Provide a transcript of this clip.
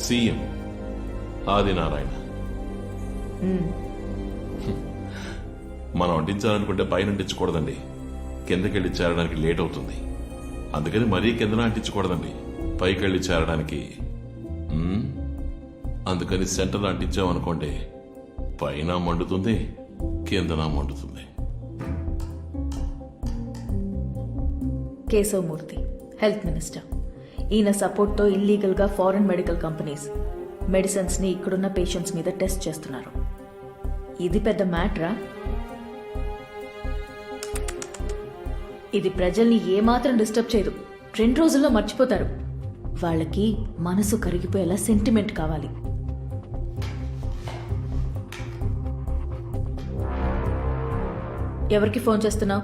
CM Adinarayana. మనం అంటించాలనుకుంటే పైన అంటించకూడదండి, కిందకెళ్ళి చేరడానికి లేట్ అవుతుంది. అందుకని మరీ కిందన అంటించకూడదండి, పైకెళ్ళి చేరడానికి. అందుకని సెంటర్ అంటించామనుకోండి, పైన మండుతుంది, కిందన మండుతుంది. Keshavamurthy, health minister. ఈయన సపోర్ట్తో ఇల్లీగల్గా ఫారెన్ మెడికల్ కంపెనీస్ మెడిసిన్స్ని ఇక్కడున్న పేషెంట్స్ మీద టెస్ట్ చేస్తున్నారు. ఇది పెద్ద మ్యాటరా? ఇది ప్రజల్ని ఏమాత్రం డిస్టర్బ్ చేయదు. 2 రోజుల్లో మర్చిపోతారు. వాళ్ళకి మనసు కరిగిపోయేలా సెంటిమెంట్ కావాలి. ఎవరికి ఫోన్ చేస్తున్నావు?